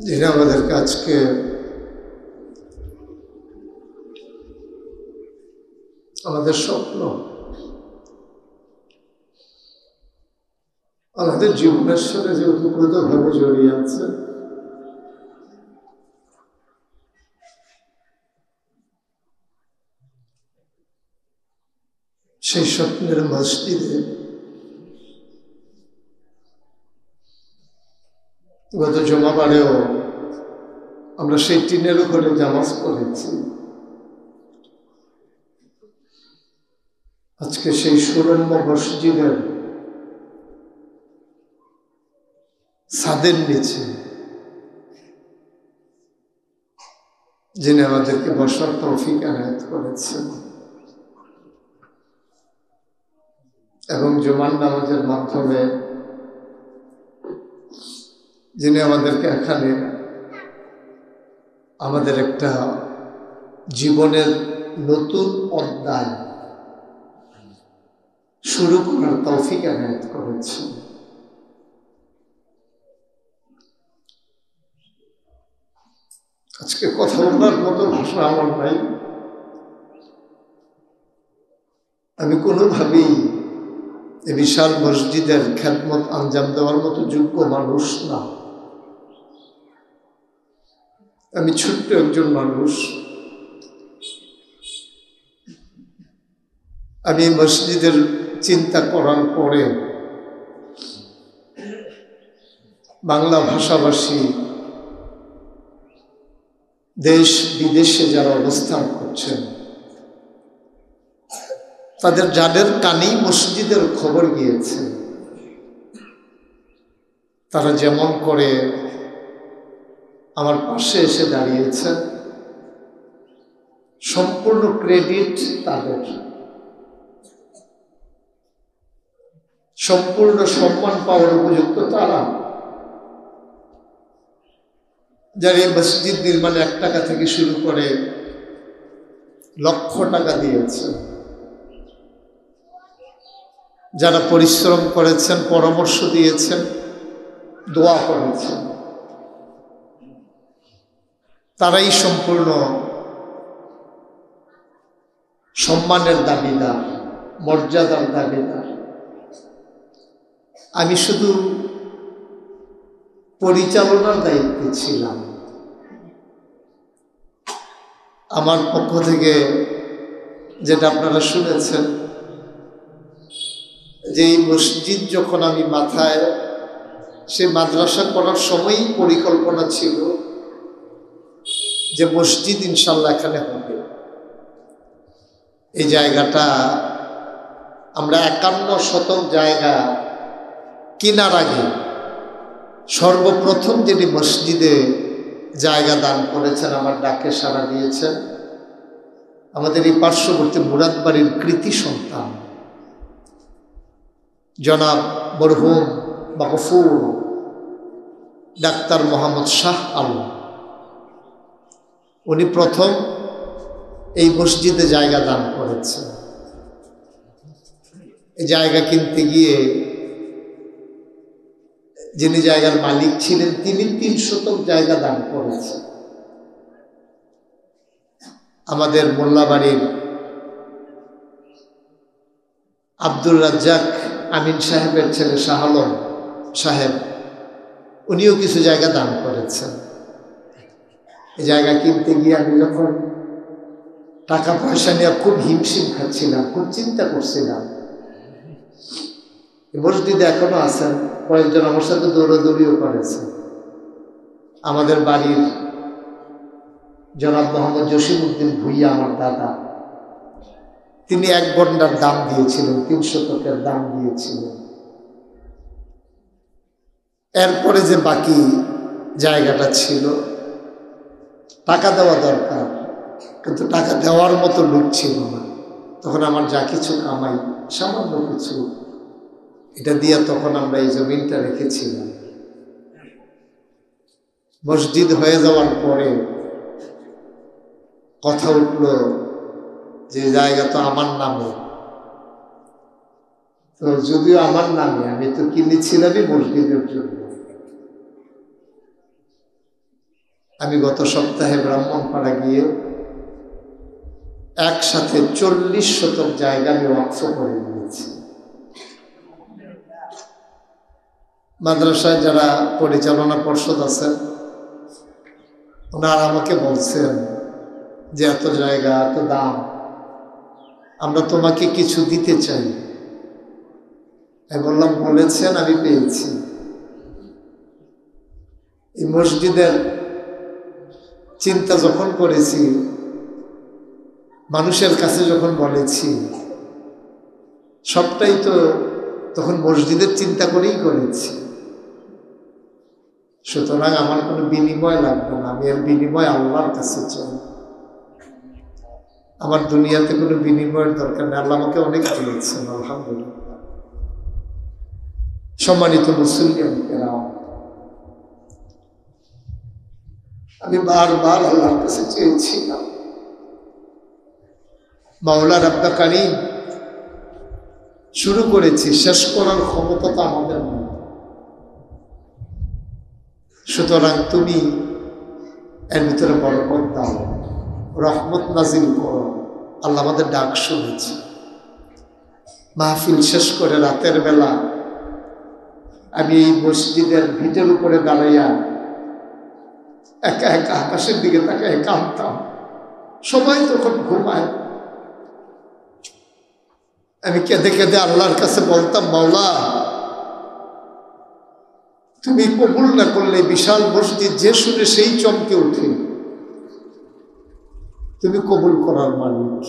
যিনি আমাদেরকে আজকে আমাদের স্বপ্ন আমাদের জীবনের সাথে যে ওতপ্রোতভাবে জড়িয়ে আছে, সেই স্বপ্নের মসজিদে গত জুমাবারেও আমরা সেই টিনের উপরে জামাজ করেছি। আজকে সেই সুরম্য মসজিদের ছাদের নিচে যিনি আমাদেরকে বসার তৌফিক এনায়েত করেছেন এবং জুমার নামাজের মাধ্যমে যিনি আমাদেরকে এখানে আমাদের একটা জীবনের নতুন অধ্যায় শুরু করার তৌফিক এনায়েত করেছেন। আজকে কথা বলার মতো ভাষা আমার নাই। আমি কোনোভাবেই এই বিশাল মসজিদের খেদমত আঞ্জাম দেওয়ার মতো যোগ্য মানুষ না। আমি ছোট্ট একজন মানুষ। আমি মসজিদের চিন্তা করার পরে বাংলা ভাষাভাষী দেশ বিদেশে যারা অবস্থান করছেন তাদের যাদের কানেই মসজিদের খবর গিয়েছে, তারা যেমন করে আমার পাশে এসে দাঁড়িয়েছে, সম্পূর্ণ ক্রেডিট তাদের, সম্পূর্ণ সম্মান পাওয়ার উপযুক্ত তারা, যারা এই মসজিদ নির্মাণে 1 টাকা থেকে শুরু করে লক্ষ টাকা দিয়েছে, যারা পরিশ্রম করেছেন, পরামর্শ দিয়েছেন, দোয়া করেছেন, তারাই সম্পূর্ণ সম্মানের দাবিদার, মর্যাদার দাবিদার। আমি শুধু পরিচালনার দায়িত্বে ছিলাম। আমার পক্ষ থেকে যেটা আপনারা শুনেছেন, যে এই মসজিদ যখন আমি মাথায় সে মাদ্রাসা করার সময়ই পরিকল্পনা ছিল যে মসজিদ ইনশাল্লাহ এখানে হবে। এই জায়গাটা আমরা 51 শতক জায়গা কেনার আগে সর্বপ্রথম যিনি মসজিদে জায়গা দান করেছেন, আমার ডাকে সাড়া দিয়েছেন, আমাদের এই পার্শ্ববর্তী মুরাদবাড়ির কৃতি সন্তান জনাব মরহুম মাগফুর ডাক্তার মোহাম্মদ শাহ আলম, উনি প্রথম এই মসজিদে জায়গা দান করেছেন। এই জায়গা কিনতে গিয়ে যিনি জায়গার মালিক ছিলেন তিনি 3 শতক জায়গা দান করেছেন। আমাদের মোল্লাবাড়ির আব্দুর রাজ্জাক আমিন সাহেবের ছেলে শাহ আলম সাহেব, উনিও কিছু জায়গা দান করেছেন। এই জায়গা কিনতে গিয়ে আমি যখন টাকা পয়সা নিয়ে খুব হিমশিম খাচ্ছিলাম, খুব চিন্তা করছিলাম। মসজিদে এখনো আছেন, কয়েকজন আমার সাথে দৌড়াদৌড়িও করেছে। আমাদের বাড়ির জনাব মোহাম্মদ জসিমউদ্দিন ভুইয়া, আমার দাদা, তিনি 1 গন্ডার দাম দিয়েছিলেন, 3 শতকের দাম দিয়েছিলেন। এরপরে যে বাকি জায়গাটা ছিল, টাকা দেওয়া দরকার, কিন্তু টাকা দেওয়ার মতো লোক ছিল না। তখন আমার যা কিছু কামাই, সামান্য কিছু, এটা দিয়ে তখন আমরা এই জমিনটা রেখেছিলাম। মসজিদ হয়ে যাওয়ার পরে কথা উঠল যে জায়গা তো আমার নামে। তো যদিও আমার নামে, আমি তো কিনেছিলামই মসজিদের জন্য। আমি গত সপ্তাহে ব্রাহ্মণপাড়া গিয়ে একসাথে 40 শতক জায়গা আমি ওয়াকফ করে দিয়েছি। মাদ্রাসায় যারা পরিচালনা পর্ষদ আছেন ওনারা আমাকে বলছেন যে এত জায়গা, এত দাম, আমরা তোমাকে কিছু দিতে চাই। আমি বললাম, বলেছেন, আমি পেয়েছি। এই মসজিদের চিন্তা যখন করেছি, মানুষের কাছে যখন বলেছি, সবটাই তো তখন মসজিদের চিন্তা করেই করেছি। সুতরাং আমার কোনো বিনিময় লাগবে না, আমি এর বিনিময় আল্লাহর কাছে চাই। আমার দুনিয়াতে কোনো বিনিময়ের দরকার নেই, আল্লাহ আমাকে অনেক দিয়েছেন, আলহামদুলিল্লাহ। সম্মানিত মুসলিম, আমি বারবার আল্লাহর কাছে চেয়েছিলাম, মাওলা রাব্বা কারীম, শুরু করেছি, শেষ করার ক্ষমতা তো আমাদের নেই। সুতরাং তুমি এর ভিতরে বরকত দাও, রহমত নাজিল করো। আল্লাহ আমাদের ডাক শুনেছি। মাহফিল শেষ করে রাতের বেলা আমি এই মসজিদের ভিটের উপরে দাঁড়াইয়া একা একা আকাশের দিকে তাকায় কাঁদতাম। সবাই তখন ঘুমায়। আমি কেঁদে কেঁদে আল্লাহর কাছে বলতাম, মাওলা, তুমি কবুল না করলে বিশাল মসজিদ যে শুনে সেই চমকে উঠে। তুমি কবুল করার মালিক।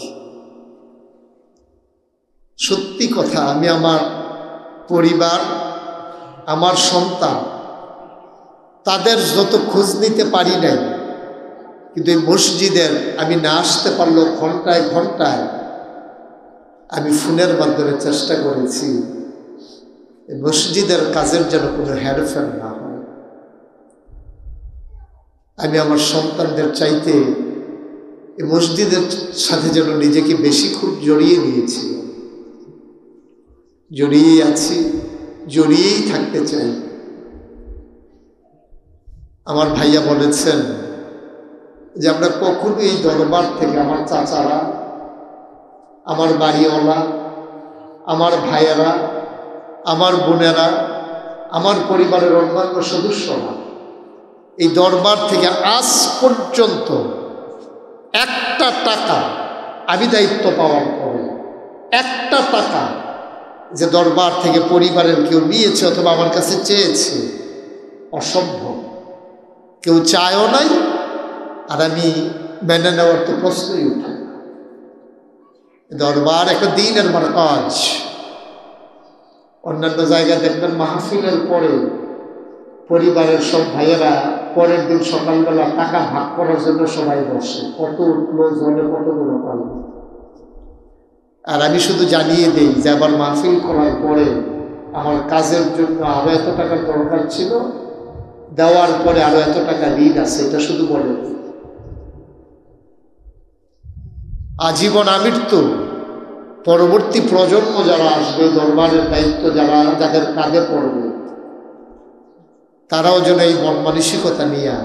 সত্যি কথা, আমি আমার পরিবার, আমার সন্তান, তাদের যত খোঁজ নিতে পারি নাই, কিন্তু এই মসজিদের আমি না আসতে পারলেও ঘন্টায় ঘন্টায় আমি ফোনের মাধ্যমে চেষ্টা করেছি এই মসজিদের কাজের যেন কোনো হেরফের না হয়। আমি আমার সন্তানদের চাইতে এই মসজিদের সাথে যেন নিজেকে বেশি খুব জড়িয়ে নিয়েছি, জড়িয়েই আছি, জড়িয়েই থাকতে চাই। আমার ভাইয়া বলেছেন যে আমরা কখনো এই দরবার থেকে, আমার চাচারা, আমার বাড়িওয়ালা, আমার ভাইয়েরা, আমার বোনেরা, আমার পরিবারের অন্যান্য সদস্যরা এই দরবার থেকে আজ পর্যন্ত একটা টাকা, আমি দায়িত্ব পাওয়ার পরে একটা টাকা যে দরবার থেকে পরিবারের কেউ নিয়েছে অথবা আমার কাছে চেয়েছে, অসম্ভব। কেউ চায়ও নাই, আর আমি মেনে নেওয়ার তো প্রশ্নই উঠে না। দরবার একটা দিনের মারকাজ। অন্যান্য জায়গায় দেখবেন মাহফিলের পরে পরিবারের সব ভাইয়েরা পরের দিন সকালবেলা টাকা ভাগ করার জন্য সবাই বসে, কত উঠলো জলে, কতগুলো পারল। আর আমি শুধু জানিয়ে দিই যে আবার মাহফিল করার পরে আমার কাজের জন্য আরো এত টাকার দরকার ছিল, দেওয়ার পরে আরো এত টাকা ঋণ আছে, এটা শুধু বলে দিই। আজীবন আমৃত্যু পরবর্তী প্রজন্ম যারা আসবে, দরবারের দায়িত্ব যাদের কাঁধে পড়বে, তারাও যেন এই মন মানসিকতা নিয়ে,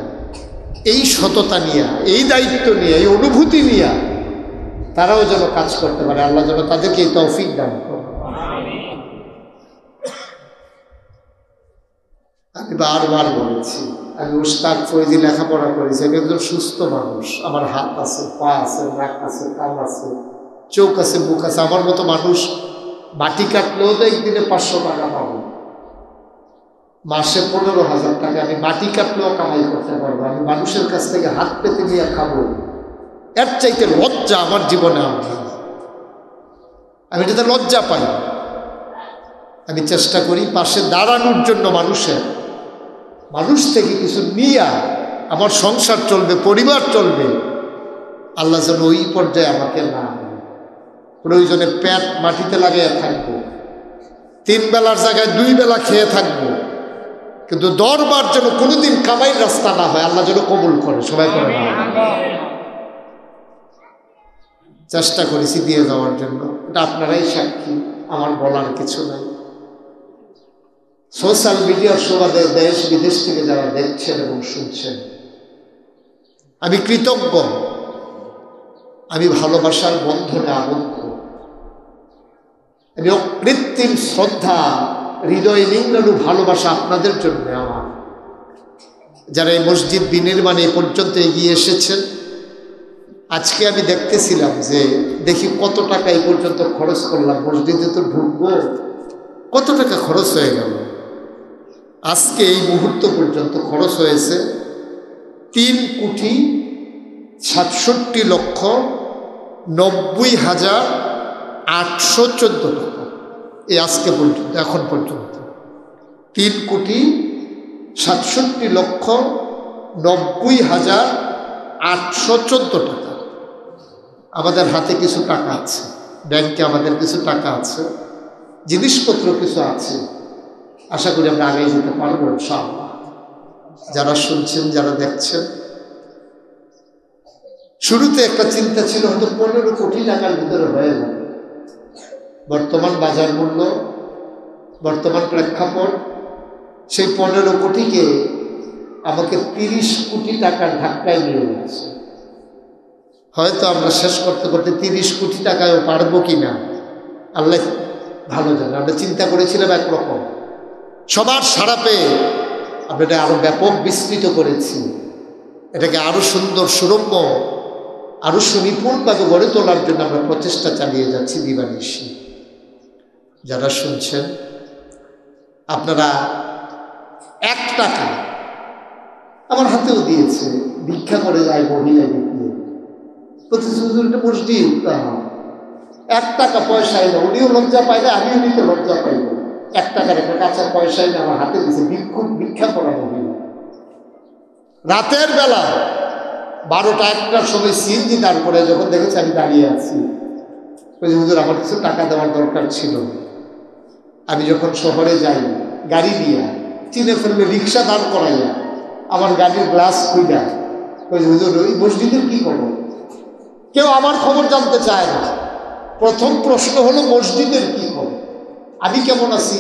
এই সততা নিয়ে, এই দায়িত্ব নিয়ে, এই অনুভূতি নিয়ে তারাও যেন কাজ করতে পারে। আল্লাহ যেন তাদেরকে এই তৌফিক দান করে। আমি বারবার বলেছি, আমি উস্তাদ ফৈজি লেখাপড়া করেছি, আমি একজন সুস্থ মানুষ। আমার হাত আছে, পা আছে, নাক আছে, কান আছে, চোখ আছে, মুখ আছে। আমার মতো মানুষ মাটি কাটলেও তো একদিনে 500 টাকা পাবো, মাসে 15,000 টাকা আমি মাটি কাটলেও কামাই করতে পারবো। আমি মানুষের কাছ থেকে হাত পেতে নিয়ে খাবো, এর চাইতে লজ্জা আমার জীবনে আমি এটাতে লজ্জা পাই। আমি চেষ্টা করি পাশে দাঁড়ানোর জন্য, মানুষ থেকে কিছু নিয়ে আমার সংসার চলবে, পরিবার চলবে। আল্লাহ যেন ওই পর্যায়ে আমাকে না, প্রয়োজনে পেট মাটিতে লাগাইয়া থাকবো, 3 বেলার জায়গায় 2 বেলা খেয়ে থাকবো, কিন্তু দরবার যেন কোনোদিন কামাইয়ের রাস্তা না হয়। আল্লাহ যেন কবুল করে, সবাই করে না। চেষ্টা করেছি দিয়ে যাওয়ার জন্য, এটা আপনারাই সাক্ষী, আমার বলার কিছু নাই। সোশ্যাল মিডিয়ার সুবাদে দেশ বিদেশ থেকে যারা দেখছেন এবং শুনছেন, আমি কৃতজ্ঞ, আমি ভালোবাসার বন্ধনে আবদ্ধ, আমি অকৃত্রিম শ্রদ্ধা, হৃদয় নিংড়ানো ভালোবাসা আপনাদের জন্য আমার, যারা এই মসজিদ বিনির্মাণে এ পর্যন্ত এগিয়ে এসেছেন। আজকে আমি দেখতেছিলাম যে দেখি কত টাকা এই পর্যন্ত খরচ করলাম, মসজিদে তো ঢুকবো, কত টাকা খরচ হয়ে গেল। আজকে এই মুহূর্ত পর্যন্ত খরচ হয়েছে 3,67,90,814 টাকা। এই আজকে পর্যন্ত, এখন পর্যন্ত 3,67,90,814 টাকা। আমাদের হাতে কিছু টাকা আছে, ব্যাংকে আমাদের কিছু টাকা আছে, জিনিসপত্র কিছু আছে। আশা করি আমরা আগে যেতে পারবো ইনশাআল্লাহ। যারা শুনছেন, যারা দেখছেন, শুরুতে একটা চিন্তা ছিল হয়তো 15 কোটি টাকার ভিতরে হয়ে যাবে। বর্তমান বাজার মূল্য, বর্তমান প্রেক্ষাপট, সেই 15 কোটিকে আমাকে 30 কোটি টাকার ধাক্কায় নিয়ে গেছে। হয়তো আমরা শেষ করতে করতে 30 কোটি টাকায়ও পারবো কিনা আল্লাহ ভালো জানে। আমরা চিন্তা করেছিলাম একরকম, সবার সাড়া পেয়ে আমরা এটা আরো ব্যাপক বিস্তৃত করেছি, এটাকে আরো সুন্দর, সুরম্য, আরো সুনিপুণভাবে গড়ে তোলার জন্য আমরা প্রচেষ্টা চালিয়ে যাচ্ছি দিবানিশি। যারা শুনছেন, আপনারা 1 টাকা আমার হাতেও দিয়েছে, ভিক্ষা করে যায় মহিলা দিয়ে, প্রতিশ্রুতিটা মসজিদ 1 টাকা পয়সায় না, উনিও লজ্জা পায় না, আমিও নিতে লজ্জা পাইব। 1 টাকার একটা কাঁচা পয়সায় না আমার হাতে দিয়েছে, ভিক্ষা করা মহিলা। রাতের বেলা 12টা 1টার সময় সিএনজি দাঁড় করে যখন দেখেছি আমি দাঁড়িয়ে আছি, হুজুর আমার কিছু টাকা দেওয়ার দরকার ছিল। আমি যখন শহরে যাই গাড়ি দিয়া, চিনে ফেললে রিক্সা দাঁড় করাইয়া আমার গাড়ির গ্লাস খুইলা, হুজুর ওই মসজিদের কি খবর? কেউ আমার খবর জানতে চায় না। প্রথম প্রশ্ন হলো মসজিদের কি খবর, আমি কেমন আছি,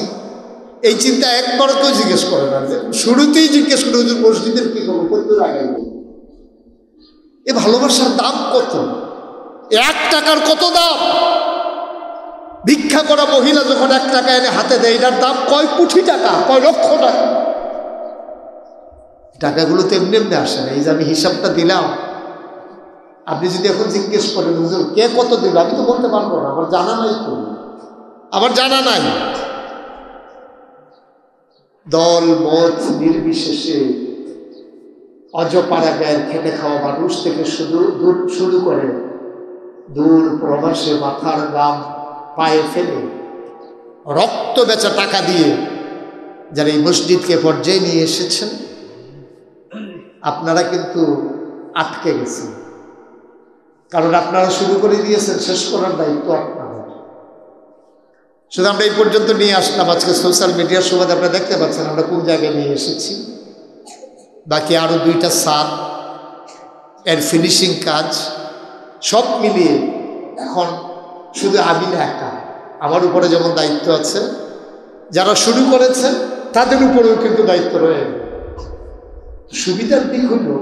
এই চিন্তা একবার কেউ জিজ্ঞেস করে না। শুরুতেই জিজ্ঞেস করে হুজুর মসজিদের কি খবর, কত আগে। এ ভালোবাসার দাম কত? 1 টাকার কত দাম? ভিক্ষা করা মহিলা যখন 1 টাকা এনে হাতে দেয়, এটার দাম কয় কোটি টাকা, কয় লক্ষ টাকা। টাকাগুলো তো এমনি এমনি আসে না। এই যে আমি হিসাবটা দিলাম, আপনি যদি এখন জিজ্ঞেস করেন হুজুর কে কত দিল, আমি তো বলতে পারবো না, আমার জানা নাই তো, আমার জানা নাই। দল মত নির্বিশেষে অজপাড়াগায়ের খেটে খাওয়া মানুষ থেকে শুরু করে দূর প্রবাসে মাথার গাম পায়ে ফেলে রক্ত বেচা টাকা দিয়ে যারা এই মসজিদকে পর্যায়ে নিয়ে এসেছেন, আপনারা কিন্তু আটকে গেছেন। কারণ আপনারা শুরু করে দিয়েছেন, শেষ করার দায়িত্ব আপনাদের। শুধু আমরা এই পর্যন্ত নিয়ে আসলাম। আজকে সোশ্যাল মিডিয়ার সুবাদে আপনারা দেখতে পাচ্ছেন আমরা কোন জায়গায় নিয়ে এসেছি। বাকি আরো 2টা ছাদ, এর ফিনিশিং কাজ সব মিলিয়ে এখন শুধু আমি না একা, আমার উপরে যেমন দায়িত্ব আছে, যারা শুরু করেছেন তাদের উপরেও কিন্তু দায়িত্ব রয়েছে। সুবিধার দিক হলো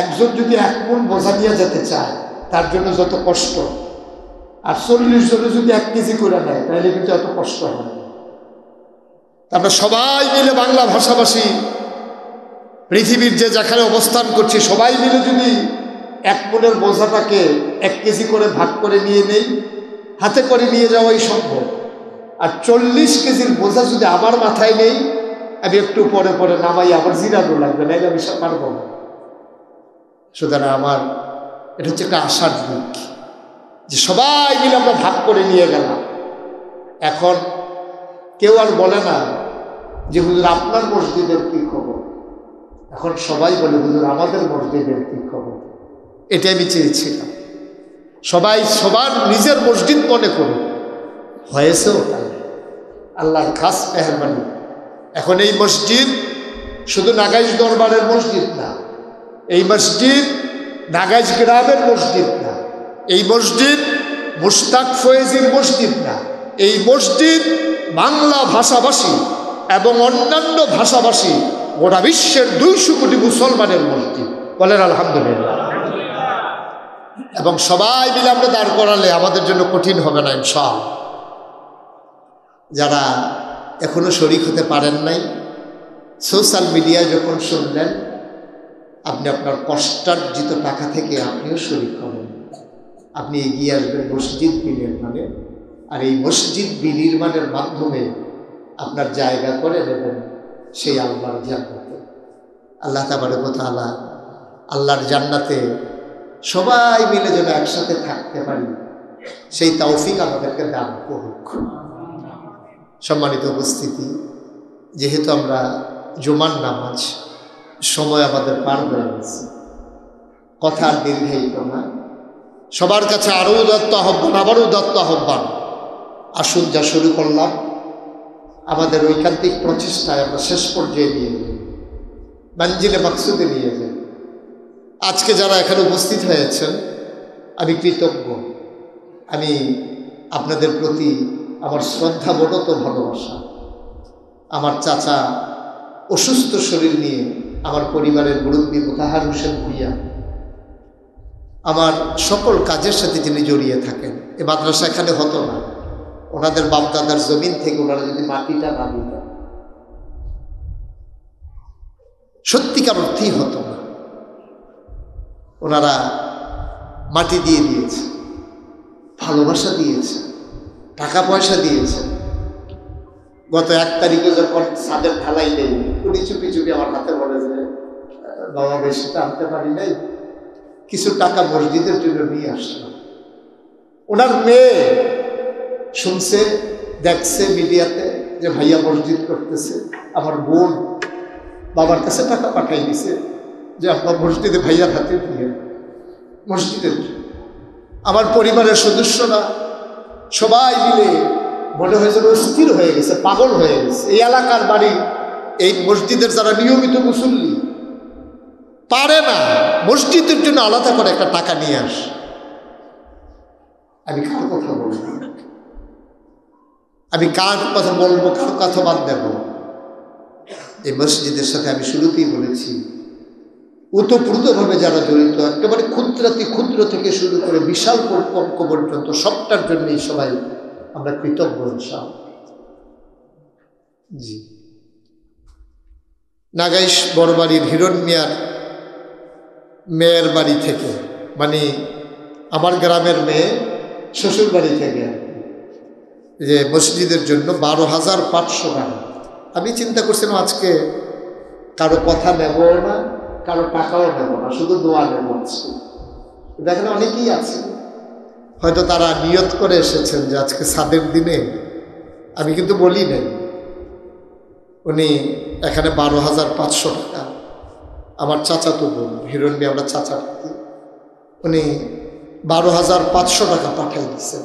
একজন যদি 1 মণ বোঝা নিয়ে যেতে চায় তার জন্য যত কষ্ট, আর 40 জনে যদি 1 কেজি করে নেয় তাহলে কিন্তু এত কষ্ট হয় না। আমরা সবাই মিলে বাংলা ভাষাভাষী পৃথিবীর যে যেখানে অবস্থান করছি সবাই মিলে যদি 1 মণের বোঝাটাকে 1 কেজি করে ভাগ করে নিয়ে নেই, হাতে করে নিয়ে যাওয়াই সম্ভব। আর 40 কেজির বোঝা যদি আমার মাথায় নেই, আমি একটু পরে পরে নামাই, আবার জিরানো লাগবে, নাইলে আমি পারবো না। সুতরাং আমার এটা হচ্ছে একটা আশার দিক যে সবাই মিলে আমরা ভাগ করে নিয়ে গেলাম। এখন কেউ আর বলে না যে হুজুর আপনার মসজিদের কি খবর, এখন সবাই বলে হুজুর আমাদের মসজিদের কি খবর। এটা আমি চেয়েছিলাম সবাই সবার নিজের মসজিদ মনে করুন, হয়েছেও তাই, আল্লাহর খাস মেহরবানি। এখন এই মসজিদ শুধু নাগাইজ দরবারের মসজিদ না, এই মসজিদ নাগাইজ গ্রামের মসজিদ না, এই মসজিদ মুশতাক ফয়েজির মসজিদ না, এই মসজিদ বাংলা ভাষাভাষী এবং অন্যান্য ভাষাভাষী গোটা বিশ্বের 200 কোটি মুসলমানের মসজিদ। বলেন আলহামদুলিল্লাহ। এবং সবাই মিলে আমরা দাঁড় করালে আমাদের জন্য কঠিন হবে না ইনশাআল্লাহ। যারা এখনো শরীক হতে পারেন নাই, সোশ্যাল মিডিয়ায় যখন শুনলেন, আপনি আপনার কষ্টার্জিত টাকা থেকে আপনিও শরীক হবেন। আপনি এগিয়ে আসবেন মসজিদ বিনির্মাণে, আর এই মসজিদ বিনির্মাণের মাধ্যমে আপনার জায়গা করে নেবেন সেই আল্লাহর জান্নাতে। আল্লাহ তাবারক ওয়া তাআলা আল্লাহর জান্নাতে সবাই মিলে যেন একসাথে থাকতে পারি, সেই তৌফিক আমাদেরকে দান করুক। সম্মানিত উপস্থিতি, যেহেতু আমরা জুমার নামাজ সময় আমাদের পার হয়ে গেছে, কথা আর দীর্ঘায়িত না। সবার কাছে আরও উদাত্ত আহ্বান, আবারও উদাত্ত আহ্বান, আসুন যা শুরু করলাম আমাদের ঐকান্তিক প্রচেষ্টায় আমরা শেষ পর্যায়ে নিয়ে যাই, মঞ্জিলে মাকসুদে নিয়ে যাই। আজকে যারা এখানে উপস্থিত হয়েছেন আমি কৃতজ্ঞ। আমি আপনাদের প্রতি আমার শ্রদ্ধা বড়ত ভালোবাসা। আমার চাচা অসুস্থ শরীর নিয়ে আমার পরিবারের মুরব্বী মোতাহার হোসেন ভূঁইয়া আমার সকল কাজের সাথে তিনি জড়িয়ে থাকেন। এ মাদ্রাসা এখানে হতো না, ওনাদের বাপদাদার জমিন থেকে ওনারা যদি মাটিটা না দিতেন সত্যিকার অর্থেই হতো না। ওনারা মাটি দিয়ে দিয়েছে, ভালোবাসা দিয়েছে, টাকা পয়সা দিয়েছে। গত 1 তারিখে যখন ছাদের ঢালাই নেই, উনি চুপি চুপি আমার হাতে বলে যে বাবা বেশি তো আনতে পারি নাই, কিছু টাকা মসজিদের জন্য নিয়ে আসলাম। ওনার মেয়ে শুনছে, দেখছে মিডিয়াতে যে ভাইয়া মসজিদ করতেছে, আমার বোন বাবার কাছে টাকা পাঠাই দিছে যে আপনার মসজিদে ভাইয়ার হাতে দিয়ে মসজিদের। আমার পরিবারের সদস্যরা সবাই মিলে মনে হয়েছে অস্থির হয়ে গেছে, পাগল হয়ে গেছে। এই এলাকার বাড়ি, এই মসজিদের যারা নিয়মিত মুসল্লি পারে না মসজিদের জন্য আলাদা করে একটা টাকা নিয়ে আস। আমি কার কথা বলবো, আমি কার কথা বলবো, কার কথা বাদ দেব? এই মসজিদের সাথে আমি শুরুতেই বলেছি ওতপ্রোতভাবে যারা জড়িত, একেবারে ক্ষুদ্রাতি ক্ষুদ্র থেকে শুরু করে বিশাল অঙ্ক পর্যন্ত সবটার জন্যই সবাই আমরা কৃতজ্ঞ ইনশাআল্লাহ। জি, নাগাইশ বড়বাড়ির হিরণ মিয়ার মেয়ের বাড়ি থেকে, মানে আমার গ্রামের মেয়ে শ্বশুর বাড়ি থেকে যে মসজিদের জন্য 12,500 টাকা। আমি চিন্তা করছিলাম আজকে কারো কথা নেব না, কারো টাকাও নেব না, শুধু দোয়া নেব। দেখেন অনেকেই আছে হয়তো তারা নিয়ত করে এসেছেন যে আজকে সাদের দিনে, আমি কিন্তু বলি নাই। উনি এখানে 12,500 টাকা, আমার চাচাতো বোন হিরণ মিয়া, আমরা চাচা, উনি 12,500 টাকা পাঠাই দিচ্ছেন।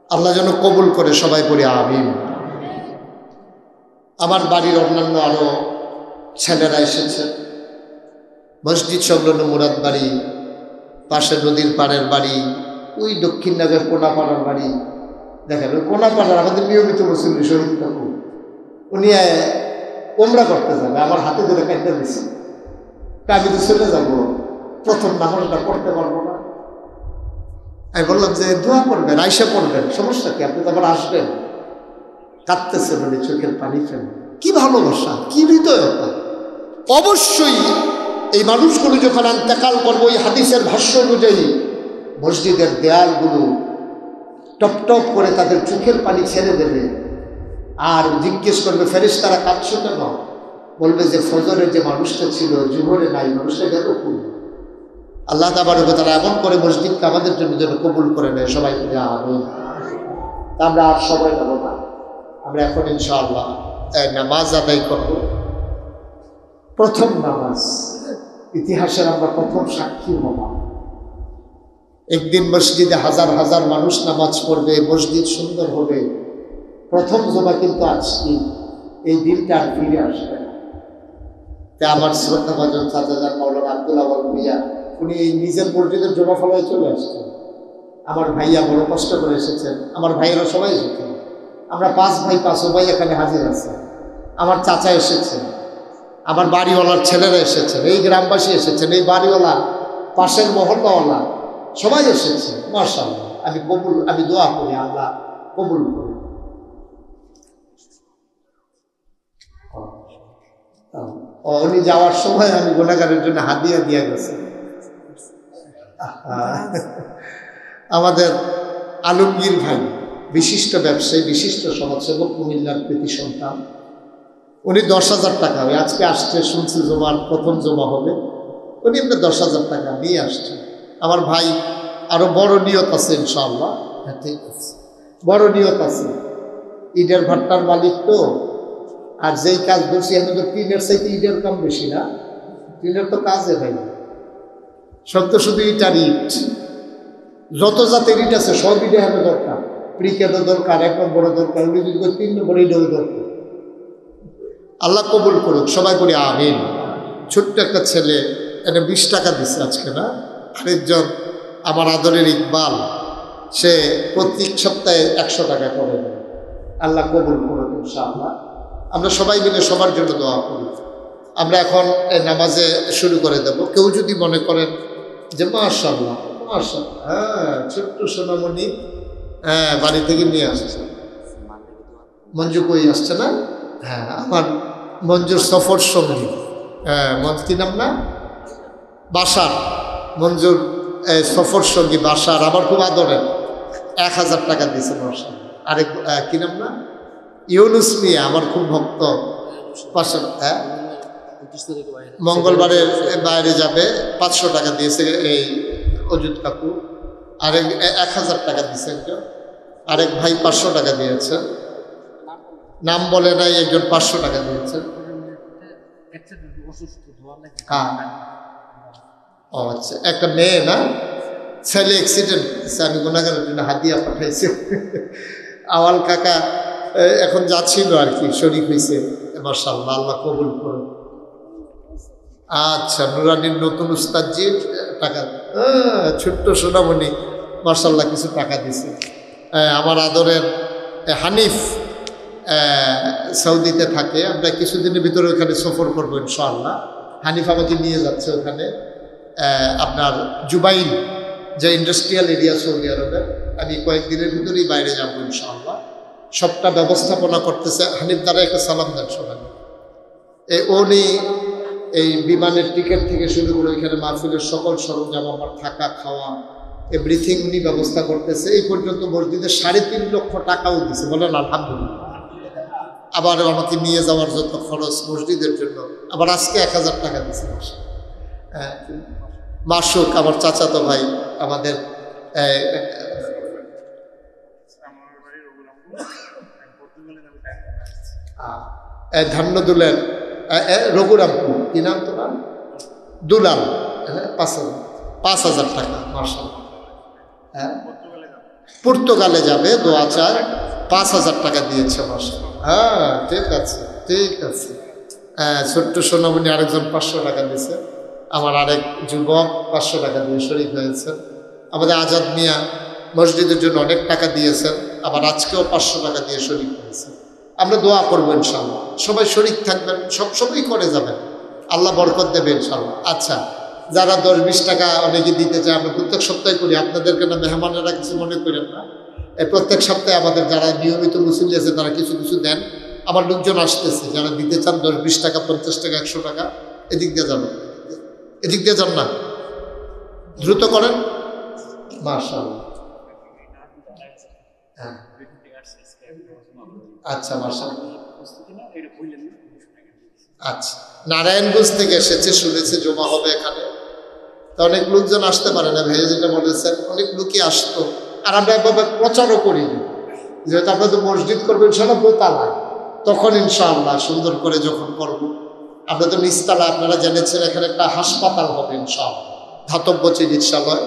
আল্লাহ যেন কবুল করে, সবাই পড়ি আমিন। আমার বাড়ির অন্যান্য আরো ছেলেরা এসেছে, মসজিদ সংলগ্ন মুরাদ বাড়ি, পাশে নদীর পাড়ের বাড়ি, ওই দক্ষিণ নগর কোনাপাড়ার বাড়ি। দেখেন ওই কোনাপাড়ার আমাদের নিয়মিত মুসল্লি শহীদ কাকু, উনি ওমরা করতে যাবে, আমার হাতে ধরে কাইতে দিচ্ছে। আমি তো চলে যাবো, প্রথম নামাজটা পড়তে পারবো না। আমি বললাম যে দোয়া করবেন, আইসা পড়বেন, সমস্যা কি, আপনি তো আবার আসবেন। কাঁদতেছে বলে চোখের পানি ফেলে। কি ভালোবাসা, কি হৃদয়তা! অবশ্যই এই মানুষগুলো যখন ইন্তেকাল করবো, ওই হাদিসের ভাষ্য অনুযায়ী মসজিদের দেয়ালগুলো টপ টপ করে তাদের চোখের পানি ছেড়ে দেবে, আর জিজ্ঞেস করবে ফেরেশতারা কাঁদছো কেন? বলবে যে ফজরের যে মানুষটা ছিল জুহরে নাই, মানুষটা গেল কোন? আল্লাহ তাবারক ওয়া তাআলা এমন করে মসজিদকে আমাদের জন্য যেন কবুল করে নেয়, সবাই বলে আমিন। আমরা আর সবাই নেব না, আমরা এখন ইনশাআল্লাহ নামাজ আদায় করব। প্রথম নামাজ, ইতিহাসের আমরা প্রথম সাক্ষী হব। একদিন মসজিদে হাজার হাজার মানুষ নামাজ পড়বে, মসজিদ সুন্দর হবে। প্রথম জমা কিন্তু আজকে, এই দিনটা আর ফিরে আসবে না। তাই আমার শ্রদ্ধাভাজন চাচাজান মাওলানা আব্দুল আওয়াল ভূঁইয়া, উনি নিজের মসজিদের জমা ফলায় চলে আসছেন। আমার ভাইয়া বড় কষ্ট করে এসেছেন, আমার ভাইয়েরা সবাই এসেছেন। আমরা 5 ভাই 5 ভাই এখানে হাজির আছে। আমার চাচা এসেছেন, আমার বাড়িওয়ালার ছেলেরা এসেছেন, এই গ্রামবাসী এসেছেন, এই বাড়িওয়ালা, পাশের মহল্লাওয়ালা সবাই এসেছে। মাশাআল্লাহ, আমি দোয়া করি আল্লাহ কবুল করি। উনি যাওয়ার সময় আমি গুনাহগারের জন্য হাদিয়া দিয়ে গেছি। আমাদের আলমগীর ভাই বিশিষ্ট ব্যবসায়ী, বিশিষ্ট সমাজসেবক, কুমিল্লার কৃতি সন্তান, উনি 10,000 টাকা, আজকে আসছে শুনছি জমার প্রথম জমা হবে, উনি এমনি 10,000 টাকা নিয়ে আসছে। আমার ভাই আরো বড় নিয়ত আছে ইনশাআল্লাহ। হ্যাঁ ঠিক আছে, বড় নিয়ত আছে। ইটের ভাট্টার মালিক তো, আর যেই কাজ ধরছি এখন তো টিনের চাইতে ইটের কাম বেশি না, টিনের তো কাজে ভাই সব তো শুধু ইটার ইট, যত জাতের ইট আছে সব ইটে হবে দরকার, প্রিকেটও দরকার, 1 নম্বরও দরকার, উনি যদি 3 নম্বর ইটেও দরকার। আল্লাহ কবুল করুক, সবাই করি আমিন। ছোট্ট একটা ছেলে এটা 20 টাকা দিচ্ছে আজকে, না আরেকজন আমার আদরের ইকবাল, সে প্রতি সপ্তাহে 100 টাকা করে দেয়। আল্লাহ কবুল করুক ইনশাআল্লাহ। আমরা সবাই মিলে সবার জন্য দোয়া করি। আমরা এখন নামাজে শুরু করে দেব। কেউ যদি মনে করেন যে মাশাআল্লাহ মাশাআল্লাহ, হ্যাঁ ছোট্ট সোনামণি, হ্যাঁ বাড়ি থেকে নিয়ে আসছে, মঞ্জু কই আসছে না, হ্যাঁ আমার মঞ্জুর সফর সঙ্গী, হ্যাঁ কি নাম না, বাসার, মঞ্জুর সফর সঙ্গী বাসার, আমার খুব আদরের, 1000 টাকা দিয়েছে বাসার। আরেক কি নাম না, ইউনুস মিয়া, আমার খুব ভক্ত, পাশে, হ্যাঁ মঙ্গলবারে বাইরে যাবে, 500 টাকা দিয়েছে এই অজুত কাকু। আরেক 1000 টাকা দিয়েছে একজন, আরেক ভাই 500 টাকা দিয়েছে, নাম বলে নাই, একজন 500 টাকা দিয়েছে। ও আচ্ছা, একটা মেয়ে না, ছেলে অ্যাক্সিডেন্ট করেছে, আমি গুনাহগারের জন্য হাদিয়া পাঠাইছি। আওয়াল কাকা এখন যাচ্ছিল আর কি, শরীক হয়েছে, মাশাআল্লাহ, আল্লাহ কবুল করুন। আচ্ছা, নুরানির নতুন উস্তাদজির টাকা, ছোট্ট সোনামণি মাশাআল্লাহ কিছু টাকা দিছে। আমার আদরের হানিফ সৌদিতে থাকে, আমরা কিছুদিনের ভিতরে ওখানে সফর করবো ইনশাআল্লাহ। হানিফ আমাকে নিয়ে যাচ্ছে ওখানে, আপনার জুবাইল যে ইন্ডাস্ট্রিয়াল এরিয়া সৌদি আরবের, আমি কয়েকদিনের ভিতরেই বাইরে যাবো ইনশাআল্লাহ। সবটা ব্যবস্থাপনা করতেছে হানিফ, দ্বারা একটা সালাম দেন সবাই। উনি এই বিমানের টিকিট থেকে শুরু করে ওইখানে মাহফিলের সকল সরঞ্জাম, আমার থাকা খাওয়া এভরিথিং উনি ব্যবস্থা করতেছে। এই পর্যন্ত মসজিদে 3.5 লক্ষ টাকাও দিছে, বলেন আলহামদুলিল্লাহ। আবার আমাকে নিয়ে যাওয়ার যত খরচ মসজিদের জন্য, আবার আজকে 1000 টাকা দিচ্ছে মাসুক, আমার চাচাতো ভাই, আমাদের ধান্যদুলের রঘুরামপুর, কি নাম তোমার, দুলাল, 5,000 টাকা মাশাআল্লাহ। পর্তুগালে যাবে, দোয়া চায়, 5,000 টাকা দিয়েছে মাশাআল্লাহ। হ্যাঁ ঠিক আছে ঠিক আছে। ছোট্ট সোনামণি আরেকজন 500 টাকা দিয়েছে, আমার আরেক যুবক 500 টাকা দিয়ে শরীক হয়েছে। আমাদের আজাদ মিয়া মসজিদের জন্য অনেক টাকা দিয়েছেন, আবার আজকেও 500 টাকা দিয়ে শরীক হয়েছে। আমরা দোয়া করবো ইনশাআল্লাহ, সবাই শরীক থাকবেন, সবসময় করে যাবেন, আল্লাহ বরকত দেবে ইনশাআল্লাহ। আচ্ছা, যারা 10-20 টাকা অনেকে দিতে চায়, আমরা প্রত্যেক সপ্তাহে করি, আপনাদেরকে না মেহমানেরা কিছু মনে করেন না, প্রত্যেক সপ্তাহে আমাদের যারা নিয়মিত মুসল্লি আছে তারা কিছু কিছু দেন। আমার লোকজন আসতেছে, যারা দিতে চান 10-20 টাকা, 50 টাকা, 100 টাকা, এদিক দিয়ে যাবেন, এদিক দিয়ে যান না, দ্রুত করেন মাশাআল্লাহ। হ্যাঁ আচ্ছা মাশাআল্লাহ। আচ্ছা, নারায়ণগঞ্জ থেকে এসেছে, শুনেছে জমা হবে এখানে, তা অনেক লোকজন আসতে পারে না, ভাইয়া যেটা বলেছেন, অনেক লোকই আসতো। আর আমরা এভাবে প্রচারও করিনি, যেহেতু আমরা তো মসজিদ করবো ইনশাআল্লাহ দোতলায়, তখন ইনশাআল্লাহ সুন্দর করে যখন করবো, আমরা তো নিচতলা, আপনারা জেনেছেন এখানে একটা হাসপাতাল হবে ইনশাআল্লাহ, ধাতব্য চিকিৎসালয়।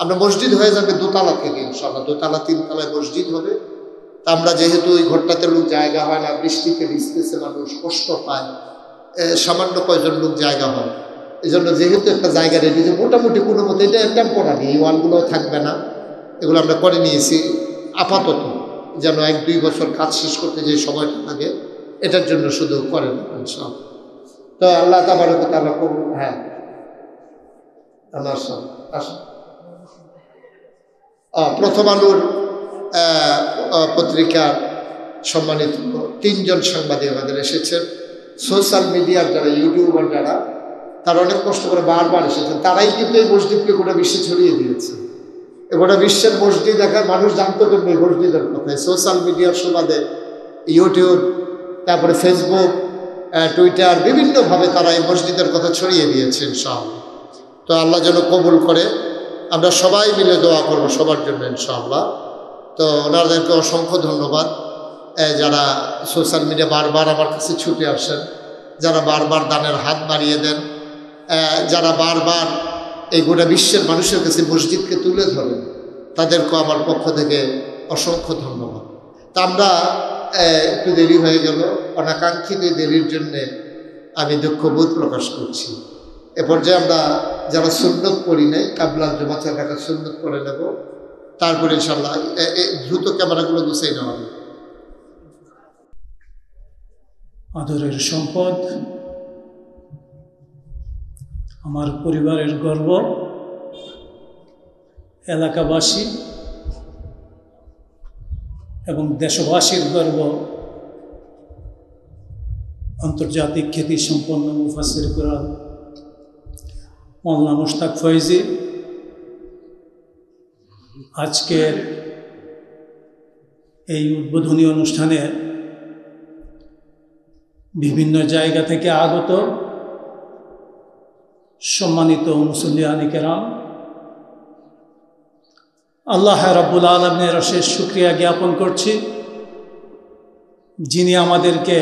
আমরা মসজিদ হয়ে যাবে দোতলা থেকে ইনশাআল্লাহ, 2তলা 3তলায় মসজিদ হবে। তা আমরা যেহেতু ওই ঘরটাতে লোক জায়গা হয় না, বৃষ্টিতে ভিজতেছে মানুষ, কষ্ট পায়, সামান্য কয়জন লোক জায়গা হয়, এই জন্য যেহেতু একটা জায়গা রেডি, যে মোটামুটি কোনো মতো, এটা টেম্পোরারি, এই ওয়ালগুলো থাকবে না, এগুলো আমরা করে নিয়েছি আপাতত, যেন 1-2 বছর কাজ শেষ করতে যে সময়টা লাগে, এটার জন্য শুধু করেন ইনশাআল্লাহ। তো আল্লাহ তাবারক ওয়া তাআলা কবুল। হ্যাঁ, আসুন আসুন। প্রথম আলোর পত্রিকার সম্মানিত 3 জন সাংবাদিক আমাদের এসেছেন। সোশ্যাল মিডিয়ার যারা ইউটিউবার যারা, তারা অনেক কষ্ট করে বারবার এসেছেন। তারাই কিন্তু এই মসজিদকে গোটা বিশ্বে ছড়িয়ে দিয়েছে। গোটা বিশ্বের মসজিদ দেখার মানুষ জানতো কিন্তু এই মসজিদের কথায়। সোশ্যাল মিডিয়ার সুবাদে ইউটিউব, তারপরে ফেসবুক, টুইটার, বিভিন্নভাবে তারা এই মসজিদের কথা ছড়িয়ে দিয়েছেন সব। তো আল্লাহ যেন কবুল করে। আমরা সবাই মিলে দোয়া করবো সবার জন্য ইনশাআল্লাহ। তো ওনাদেরকে অসংখ্য ধন্যবাদ, যারা সোশ্যাল মিডিয়া বারবার আমার কাছে ছুটে আসেন, যারা বারবার দানের হাত বাড়িয়ে দেন, যারা বারবার এই গোটা বিশ্বের মানুষের কাছে মসজিদকে তুলে ধরেন, তাদেরকেও আমার পক্ষ থেকে অসংখ্য ধন্যবাদ। তা আমরা একটু দেরি হয়ে গেল, অনাকাঙ্ক্ষিত দেরির জন্যে আমি দুঃখবোধ প্রকাশ করছি। এ পর্যায়ে আমরা যারা সুন্নত করি নাই, কাবলা জমা 4 রাকাত সুন্নত করে নেব, তারপরে ইনশাআল্লাহ দ্রুত ক্যামেরাগুলো গুছিয়ে নেওয়া হবে। আদরের সম্পদ, আমার পরিবারের গর্ব, এলাকাবাসী এবং দেশবাসীর গর্ব, আন্তর্জাতিক খ্যাতি সম্পন্ন মুফাসসির কুরআন মাওলানা মুশতাক ফয়েজী আজকের এই উদ্বোধনী অনুষ্ঠানে বিভিন্ন জায়গা থেকে আগত সম্মানিত মুসল্লিয়ানে কেরাম, আল্লাহ রাব্বুল আলামিনের অশেষ শুকরিয়া জ্ঞাপন করছি, যিনি আমাদেরকে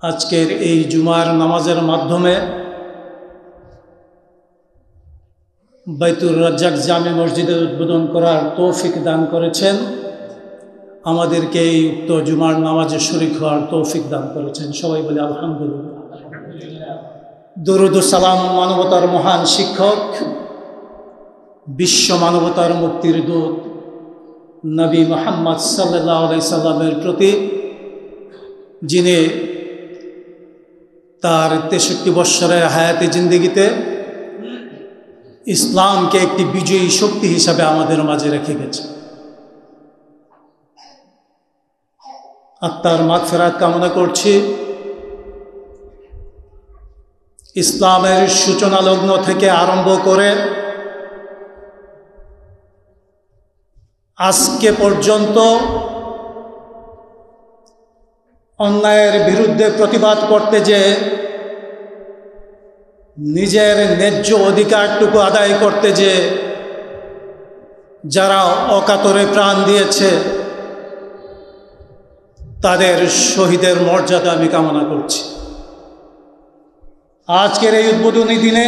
আজকের এই জুমার নামাজের মাধ্যমে বাইতুর রাজ্জাক জামে মসজিদের উদ্বোধন করার তৌফিক দান করেছেন, আমাদেরকে এই উক্ত জুমার নামাজে শরীক হওয়ার তৌফিক দান করেছেন। সবাই বলে আলহামদুলিল্লাহ। দরুদ ও সালাম মানবতার মহান শিক্ষক, বিশ্ব মানবতার মুক্তির দূত নবী মুহাম্মদ সাল্লাল্লাহু আলাইহি সাল্লামের প্রতি, যিনি তার 63 বৎসরের হায়াতে জিন্দেগিতে ইসলামকে একটি বিজয়ী শক্তি হিসাবে আমাদের মাঝে রেখে গেছে। আত্মার মাগফিরাত কামনা করছি। ইসলামের সূচনা লগ্ন থেকে আরম্ভ করে আজকে পর্যন্ত অন্যায়ের বিরুদ্ধে প্রতিবাদ করতে যে নিজের ন্যায্য অধিকারটুকু আদায় করতে যে যারা অকাতরে প্রাণ দিয়েছে, তাদের শহীদের মর্যাদা আমি কামনা করছি। আজকের এই উদ্বোধনী দিনে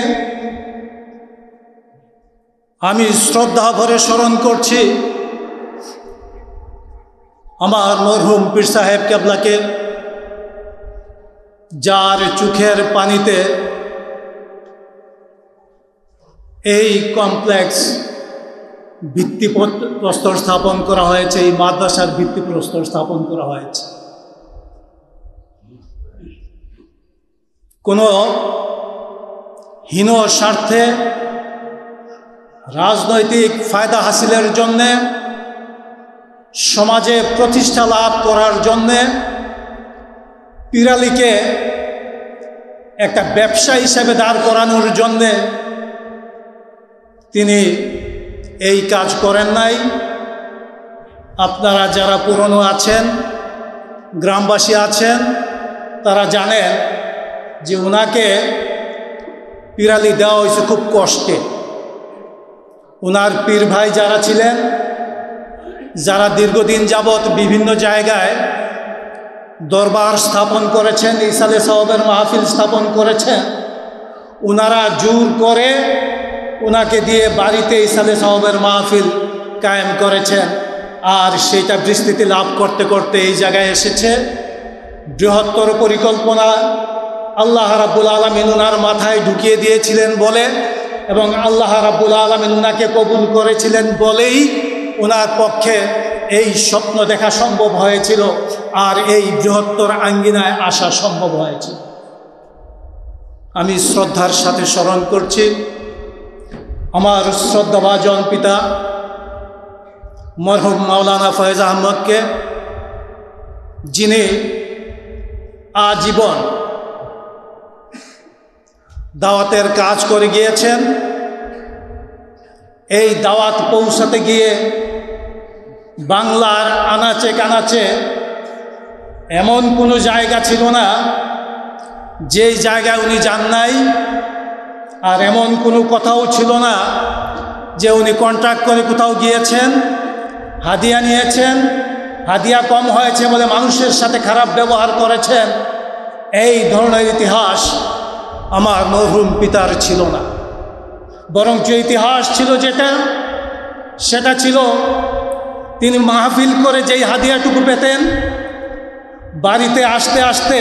আমি শ্রদ্ধা ভরে স্মরণ করছি আমার মরহুম পীর সাহেব কেবলাকে, যার চোখের পানিতে এই কমপ্লেক্স ভিত্তিপ্রস্তর স্থাপন করা হয়েছে, এই মাদ্রাসার ভিত্তিপ্রস্তর স্থাপন করা হয়েছে। কোনো হীন স্বার্থে রাজনৈতিক ফায়দা হাসিলের জন্যে, সমাজে প্রতিষ্ঠা লাভ করার জন্যে পিরালিকে একটা ব্যবসা হিসেবে দাঁড় করানোর জন্যে তিনি এই কাজ করেন নাই। আপনারা যারা পুরনো আছেন, গ্রামবাসী আছেন, তারা জানেন যে ওনাকে পিরালি দেওয়া হয়েছে খুব কষ্টে। ওনার পীর ভাই যারা ছিলেন, যারা দীর্ঘদিন যাবৎ বিভিন্ন জায়গায় দরবার স্থাপন করেছেন, ইসালে সাওয়াবের মাহফিল স্থাপন করেছেন, ওনারা জোর করে ওনাকে দিয়ে বাড়িতে ইসালে সাওয়াবের মাহফিল কায়েম করেছেন। আর সেটা বিস্তৃতি লাভ করতে করতে এই জায়গায় এসেছে। বৃহত্তর পরিকল্পনা আল্লাহ রাব্বুল আলামিন ওনার মাথায় ঢুকিয়ে দিয়েছিলেন বলে, এবং আল্লাহ রাব্বুল আলামিন ওনাকে কবুল করেছিলেন বলেই ওনার পক্ষে এই স্বপ্ন দেখা সম্ভব হয়েছিল। আর এই বৃহত্তর আঙ্গিনায় আসা সম্ভব হয়েছে। আমি শ্রদ্ধার সাথে স্মরণ করছি আমার শ্রদ্ধাভাজন পিতা মরহুম মাওলানা ফয়েজ আহমদকে, যিনি আজীবন দাওয়াতের কাজ করে গিয়েছেন। এই দাওয়াত পৌঁছাতে গিয়ে বাংলার আনাচে কানাচে এমন কোনো জায়গা ছিল না যেই জায়গায় উনি যান নাই, আর এমন কোনো কথাও ছিল না যে উনি কন্ট্রাক্ট করে কোথাও গিয়েছেন, হাদিয়া নিয়েছেন, হাদিয়া কম হয়েছে বলে মানুষের সাথে খারাপ ব্যবহার করেছেন। এই ধরনের ইতিহাস আমার মরহুম পিতার ছিল না। বরং যে ইতিহাস ছিল সেটা ছিল তিনি মাহফিল করে যেই হাদিয়াটুকু পেতেন, বাড়িতে আসতে আসতে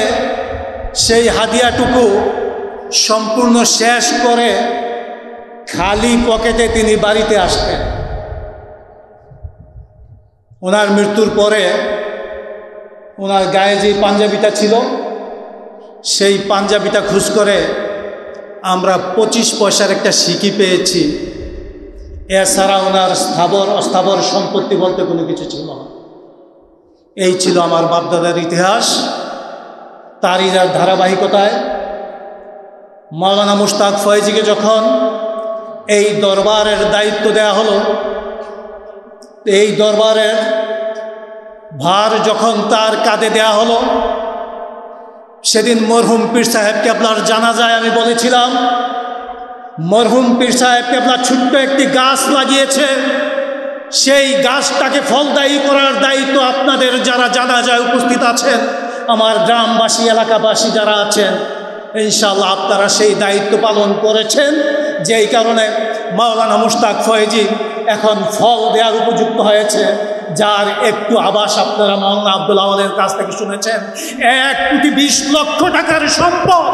সেই হাদিয়াটুকু সম্পূর্ণ শেষ করে খালি পকেটে তিনি বাড়িতে আসতেন। ওনার মৃত্যুর পরে ওনার গায়ে যে পাঞ্জাবিটা ছিল, সেই পাঞ্জাবিটা খোঁজ করে আমরা 25 পয়সার একটা সিকি পেয়েছি। এছাড়া ওনার স্থাবর অস্থাবর সম্পত্তি বলতে কোনো কিছু ছিল না। এই ছিল আমার বাপদাদার ইতিহাস। তারই ধারাবাহিকতায় মাওলানা মুশতাক ফয়েজিকে যখন এই দরবারের দায়িত্ব দেয়া হলো, এই দরবারের ভার যখন তার কাঁধে দেয়া হলো, সেদিন মরহুম পীর সাহেব কেবলার জানাজায় আমি বলেছিলাম, মরহুম পীর সাহেব কেবলা ছোট্ট একটি গাছ লাগিয়েছে, সেই গাছটাকে ফলদায়ী করার দায়িত্ব আপনাদের যারা জানাজায় উপস্থিত আছেন, আমার গ্রামবাসী এলাকাবাসী যারা আছেন, ইনশাআল্লাহ আপনারা সেই দায়িত্ব পালন করেছেন। যেই কারণে মাওলানা মুশতাক ফয়েজি এখন ফল দেওয়ার উপযুক্ত হয়েছে, যার একটু আভাস আপনারা মাওলানা আব্দুল আওয়ালের কাছ থেকে শুনেছেন। 1,20,00,000 টাকার সম্পদ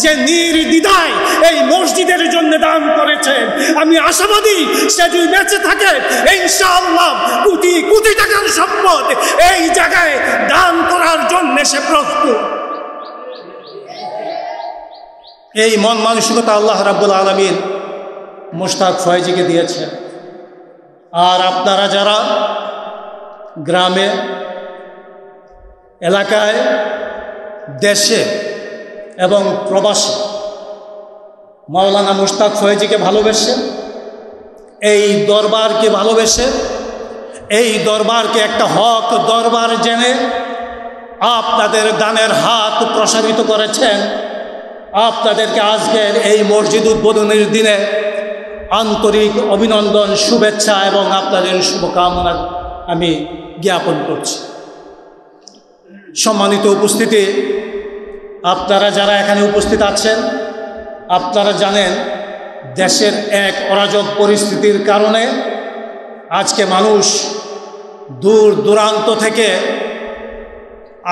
যে নির্দ্বিধায় এই মসজিদের জন্য দান করেছেন, আমি আশাবাদী সে যদি বেঁচে থাকে ইনশাআল্লাহ কোটি কোটি টাকার সম্পদ এই জায়গায় দান করার জন্য সে প্রস্তুত। এই মন মানসিকতা আল্লাহ রাব্বুল আলামিন মুশতাক ফয়েজিকে দিয়েছেন। আর আপনারা যারা গ্রামে, এলাকায়, দেশে এবং প্রবাসে মাওলানা মুশতাক ফয়েজিকে ভালোবেসে, এই দরবারকে ভালোবেসে, এই দরবারকে একটা হক দরবার জেনে আপনাদের দানের হাত প্রসারিত করেছেন, আপনাদেরকে আজকের এই মসজিদ উদ্বোধনের দিনে আন্তরিক অভিনন্দন, শুভেচ্ছা এবং আপনাদের শুভকামনা আমি জ্ঞাপন করছি। সম্মানিত উপস্থিতি, আপনারা যারা এখানে উপস্থিত আছেন, আপনারা জানেন দেশের এক অরাজক পরিস্থিতির কারণে আজকে মানুষ দূর দূরান্ত থেকে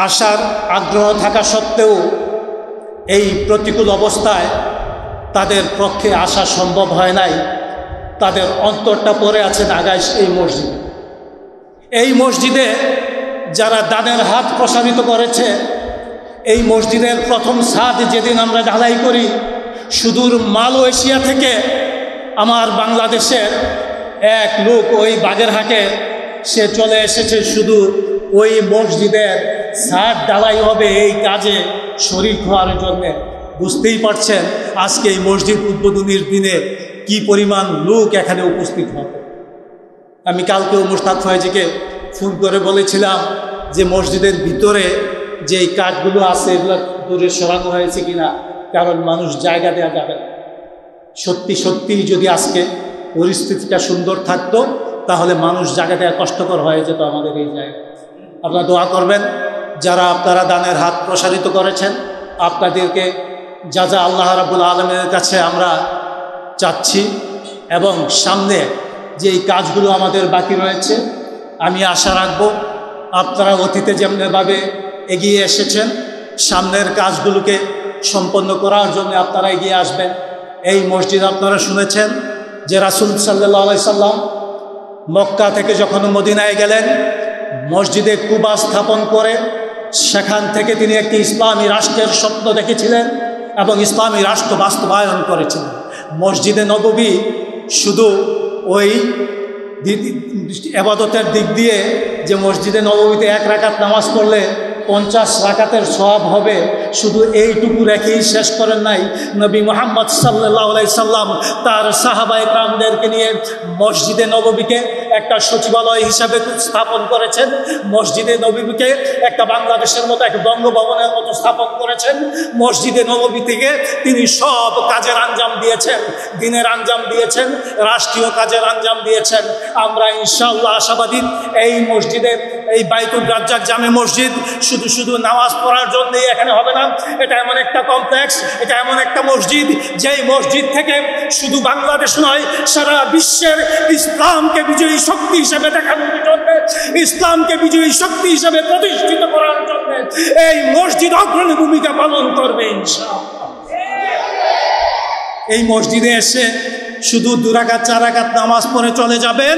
আসার আগ্রহ থাকা সত্ত্বেও এই প্রতিকূল অবস্থায় তাদের পক্ষে আসা সম্ভব হয় নাই। তাদের অন্তরটা পড়ে আছে নাগাইশ এই মসজিদে। এই মসজিদে যারা দানের হাত প্রসারিত করেছে, এই মসজিদের প্রথম ছাদ যেদিন আমরা ঢালাই করি, সুদূর মালয়েশিয়া থেকে আমার বাংলাদেশের এক লোক ওই বাগেরহাটে সে চলে এসেছে শুধু ওই মসজিদের ছাদ ঢালাই হবে এই কাজে শরীক হওয়ার জন্যে। বুঝতেই পারছেন আজকে এই মসজিদ উদ্বোধনীর দিনে কি পরিমাণ লোক এখানে উপস্থিত হবে। আমি কালকেও মুশতাক ফয়েজিকে ফোন করে বলেছিলাম যে মসজিদের ভিতরে যে এই কাঠগুলো আছে এগুলো দূরে সরানো হয়েছে কিনা, কারণ মানুষ জায়গা দেওয়া যাবে না। সত্যি সত্যি যদি আজকে পরিস্থিতিটা সুন্দর থাকতো তাহলে মানুষ জায়গা দেওয়া কষ্টকর হয়ে যেত আমাদের এই জায়গায়। আপনারা দোয়া করবেন, যারা আপনারা দানের হাত প্রসারিত করেছেন আপনাদেরকে যা যা আল্লাহ রাব্বুল আলামিনের কাছে আমরা চাচ্ছি, এবং সামনে যে এই কাজগুলো আমাদের বাকি রয়েছে আমি আশা রাখব আপনারা অতীতে যেমনভাবে এগিয়ে এসেছেন সামনের কাজগুলোকে সম্পন্ন করার জন্য আপনারা এগিয়ে আসবেন। এই মসজিদ আপনারা শুনেছেন যে রাসূল সাল্লাল্লাহু আলাইহি সাল্লাম মক্কা থেকে যখন মদিনায় গেলেন, মসজিদে কুবা স্থাপন করে সেখান থেকে তিনি একটি ইসলামী রাষ্ট্রের স্বপ্ন দেখেছিলেন এবং ইসলামী রাষ্ট্র বাস্তবায়ন করেছিলেন। মসজিদে নববী শুধু ওই ইবাদতের দিক দিয়ে যে মসজিদে নববীতে 1 রাকাত নামাজ পড়লে 50 রাকাতের সওয়াব হবে, শুধু এইটুকু রেখেই শেষ করেন নাই। নবী মুহাম্মদ সাল্লাল্লাহু আলাইহি সাল্লাম তার সাহাবায়ে কেরামদেরকে নিয়ে মসজিদে নববীকে একটা সচিবালয় হিসাবে স্থাপন করেছেন। মসজিদে নববীকে একটা বাংলাদেশের মতো এক বঙ্গভবনের মতো স্থাপন করেছেন। মসজিদে নববী থেকে তিনি সব কাজের আঞ্জাম দিয়েছেন, দিনের আঞ্জাম দিয়েছেন, রাষ্ট্রীয় কাজের আঞ্জাম দিয়েছেন। আমরা ইনশাআল্লাহ আশাবাদী এই মসজিদে, এই বাইতুর রাজ্জাক জামে মসজিদ শুধু নামাজ পড়ার জন্যই এখানে হবে না। এটা এমন একটা কমপ্লেক্স, এটা এমন একটা মসজিদ, যেই মসজিদ থেকে শুধু বাংলাদেশ নয়, সারা বিশ্বের ইসলামকে বিজয়ী শক্তি হিসেবে দেখানোর জন্য, ইসলামকে বিজয়ী শক্তি হিসেবে প্রতিষ্ঠিত করার জন্য এই মসজিদ অগ্রণী ভূমিকা পালন করবে ইনশাআল্লাহ। এই মসজিদে এসে শুধু 2 রাকাত 4 রাকাত নামাজ পড়ে চলে যাবেন,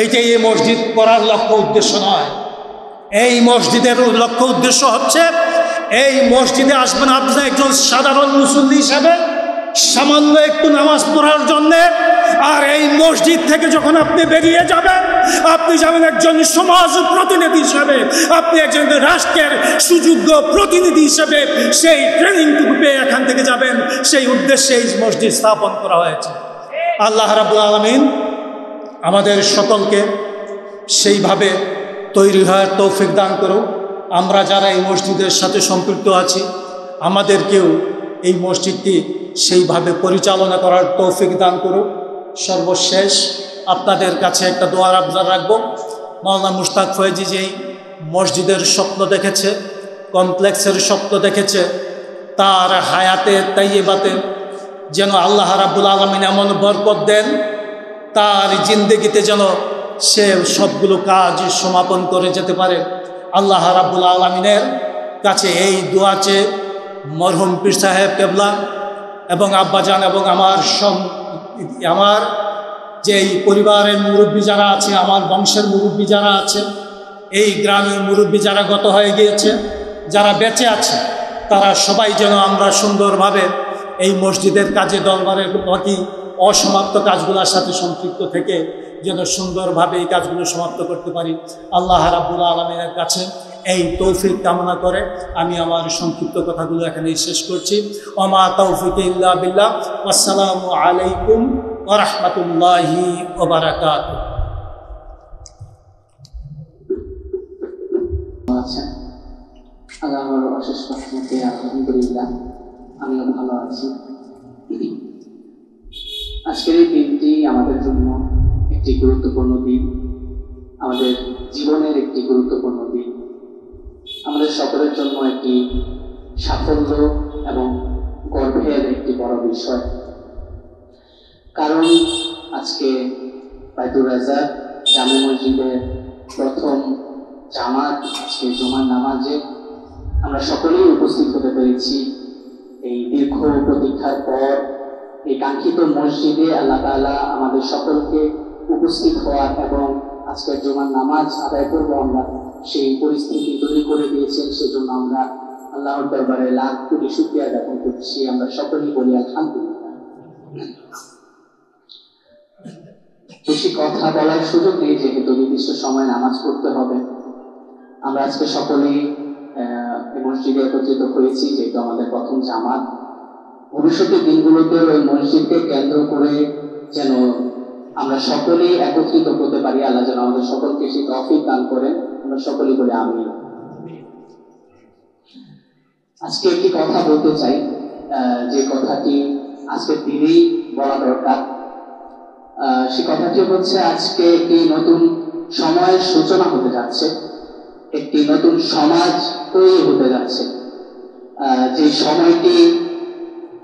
এইটাই এই মসজিদ করার লক্ষ্য উদ্দেশ্য নয়। এই মসজিদের লক্ষ্য উদ্দেশ্য হচ্ছে, এই মসজিদে আসবেন আপনি একজন সাধারণ মুসল্লি হিসাবে সামান্য একটু নামাজ পড়ার জন্যে, আর এই মসজিদ থেকে যখন আপনি বেরিয়ে যাবেন, আপনি যাবেন একজন সমাজ প্রতিনিধি হিসাবে, আপনি একজন রাষ্ট্রের সুযোগ্য প্রতিনিধি হিসাবে সেই ট্রেনিংটুকু পেয়ে এখান থেকে যাবেন। সেই উদ্দেশ্যে এই মসজিদ স্থাপন করা হয়েছে। আল্লাহ রাব্বুল আলামিন আমাদের সকলকে সেইভাবে তৈরি হওয়ার তৌফিক দান করো। আমরা যারা এই মসজিদের সাথে সম্পৃক্ত আছি, আমাদেরকেও এই মসজিদটি সেইভাবে পরিচালনা করার তৌফিক দান করো। সর্বশেষ আপনাদের কাছে একটা দোয়ার আবদার রাখবো। মাওলানা মুশতাক ফয়েজি যেই মসজিদের স্বপ্ন দেখেছে, কমপ্লেক্সের স্বপ্ন দেখেছে, তার হায়াতে তাইয়্যিবাতে যেন আল্লাহ রাব্বুল আলামিন এমন বরকত দেন, তার জিন্দেগিতে যেন সে সবগুলো কাজ সমাপন করে যেতে পারে। আল্লাহ রাব্বুল আলামিনের কাছে এই দোয়া চেয়ে মরহুম পীর সাহেব কেবলা এবং আব্বাজান এবং আমার যেই পরিবারের মুরব্বী যারা আছে, আমার বংশের মুরব্বী যারা আছে, এই গ্রামের মুরব্বী যারা গত হয়ে গিয়েছে, যারা বেঁচে আছে, তারা সবাই যেন আমরা সুন্দরভাবে এই মসজিদের কাজে দরবারের বাকি অসমাপ্ত কাজগুলোর সাথে সম্পৃক্ত থেকে যেন সুন্দরভাবে এই কাজগুলো সমাপ্ত করতে পারি। আল্লাহ রাব্বুল আলামিনের কাছে এই তৌফিক কামনা করে আমি আমার সংক্ষিপ্ত কথাগুলো এখানেই শেষ করছি। ওমা তৌফিক ইল্লা বিল্লাহ। আসসালামু আলাইকুম ওয়া রাহমাতুল্লাহি ওয়া বারাকাতুহু। আল্লাহর অশেষ রহমতে আলহামদুলিল্লাহ আমিও ভালো আছি। আজকের এই দিনটি আমাদের জন্য একটি গুরুত্বপূর্ণ দিন, আমাদের জীবনের একটি গুরুত্বপূর্ণ দিন, আমাদের সকলের জন্য একটি সাফল্য এবং গর্বের একটি বড় বিষয়। কারণ আজকে বাইতুর রাজ্জাক জামে মসজিদের প্রথম জামাত, আজকে জুমার নামাজে আমরা সকলেই উপস্থিত হতে পেরেছি। এই দীর্ঘ প্রতীক্ষার পর এই কাঙ্ক্ষিত মসজিদে আল্লাহ তাআলা আমাদের সকলকে উপস্থিত হওয়ার এবং আজকের জুমার নামাজ আদায় করবো আমরা সেই পরিস্থিতি তৈরি করে দিয়েছেন। সেজন্য আমরা আল্লাহর দরবারে লাখ কোটি শুকরিয়া জ্ঞাপন করছি। আমরা সকলেই বলি আলহামদুলিল্লাহ। বেশি কথা বলার সুযোগ নেই, যেহেতু নির্দিষ্ট সময় নামাজ পড়তে হবে। আমরা আজকে সকলেই মসজিদে একত্রিত হয়েছি, যেহেতু আমাদের প্রথম জামাত। ভবিষ্যতের দিনগুলোতে ওই মসজিদকে কেন্দ্র করে যেন আমরা সকলেই একত্রিত হতে পারি। আল্লাহ যেন আমাদের সকলকে সেই তৌফিক দান করেন। আমরা সকলেই বলে আমিন। আজকে একটি কথা বলতে চাই, যে কথাটি আজকের দিনেই বলা দরকার। সে কথাটি হচ্ছে, আজকে একটি নতুন সময়ের সূচনা হতে যাচ্ছে, একটি নতুন সমাজ তৈরি হতে যাচ্ছে। যে সময়টি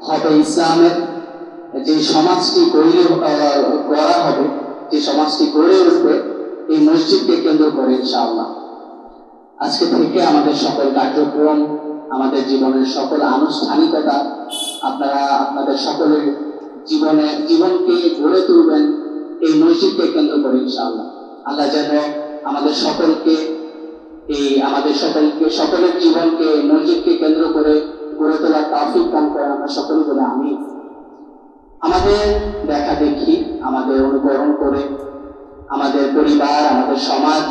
হবে ইসলামের, যে সমাজটি গড়া হবে, যে সমাজটি গড়ে উঠবে এই মসজিদকে কেন্দ্র করে ইনশাআল্লাহ। আজকে থেকে আমাদের সকল কার্যক্রম, আমাদের জীবনের সকল আনুষ্ঠানিকতা আপনারা আপনাদের সকলের জীবনকে গড়ে তুলবেন এই মসজিদকে কেন্দ্র করে ইনশাআল্লাহ। আল্লাহ যেন আমাদের সকলকে এই আমাদের সকলের জীবনকে মসজিদকে কেন্দ্র করে গড়ে তোলার তৌফিক দান করেন। আমরা সকলে বলে আমি আমাদের দেখা দেখি, আমাদের অনুকরণ করে আমাদের পরিবার, আমাদের সমাজ,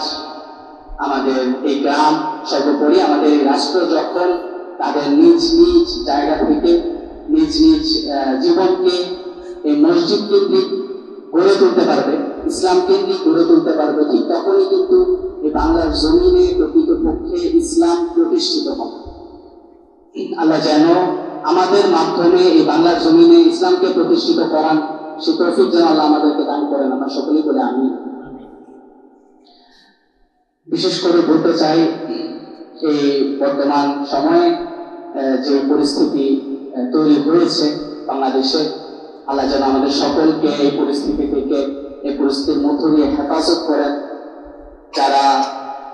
আমাদের এই গ্রাম, সর্বোপরি আমাদের এই রাষ্ট্র যখন তাদের নিজ নিজ জায়গা থেকে নিজ নিজ জীবনকে এই মসজিদ কেন্দ্রিক গড়ে তুলতে পারবে, ইসলাম কেন্দ্রিক গড়ে তুলতে পারবে, ঠিক তখনই কিন্তু এই বাংলার জমিনে প্রকৃতপক্ষে ইসলাম প্রতিষ্ঠিত হবে। আল্লাহ যেন আমাদের মাধ্যমে এই বাংলার জমিনে ইসলামকে প্রতিষ্ঠিত করান, সে তৌফিক যেন আল্লাহ আমাদেরকে দান করেন। আমরা সকলেই বলে আমি। বিশেষ করে বলতে চাই, এই বর্তমান সময়ে যে পরিস্থিতি তৈরি হয়েছে বাংলাদেশে, আল্লাহ যেন আমাদের সকলকে এই পরিস্থিতি থেকে, এই পরিস্থিতির মধ্য দিয়ে হেফাজত করেন। যারা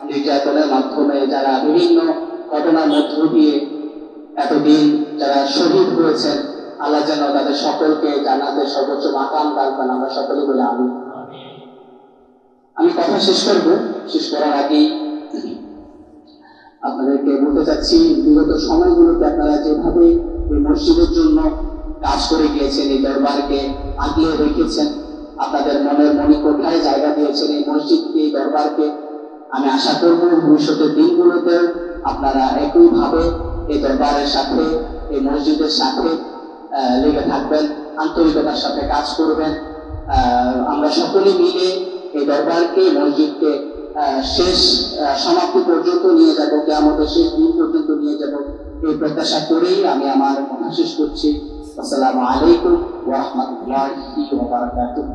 নির্যাতনের মাধ্যমে, যারা বিভিন্ন ঘটনার মধ্য দিয়ে এতদিন যারা শহীদ হয়েছেন, আল্লাহ যেন তাদের সকলকে জান্নাতের সর্বোচ্চ মাকাম দান করেন। আমরা সকলে বলে আমি কথা শেষ করব। শেষ করার আগেই আপনাদেরকে বলতে চাচ্ছি, বিগত সময়গুলোতে আপনারা যেভাবে এই মসজিদের জন্য কাজ করে গিয়েছেন, এই দরবারকে আগলে রেখেছেন, আপনাদের মনের মণিকোঠায় জায়গা দিয়েছেন এই মসজিদকে, এই দরবারকে, আমি আশা করব ভবিষ্যতের দিনগুলোতে আপনারা একইভাবে এই দরবারের সাথে, এই মসজিদের সাথে লেগে থাকবেন, আন্তরিকতার সাথে কাজ করবেন। আমরা সকলে মিলে এই দরবারকে, মসজিদকে শেষ সমাপ্তি পর্যন্ত নিয়ে যাব, কিয়ামতের শেষ দিন পর্যন্ত নিয়ে যাব, এই প্রত্যাশা করেই আমি আমার কথা শেষ করছি। আসসালামু আলাইকুম ওয়া রাহমাতুল্লাহি ওয়া বারাকাতুহু।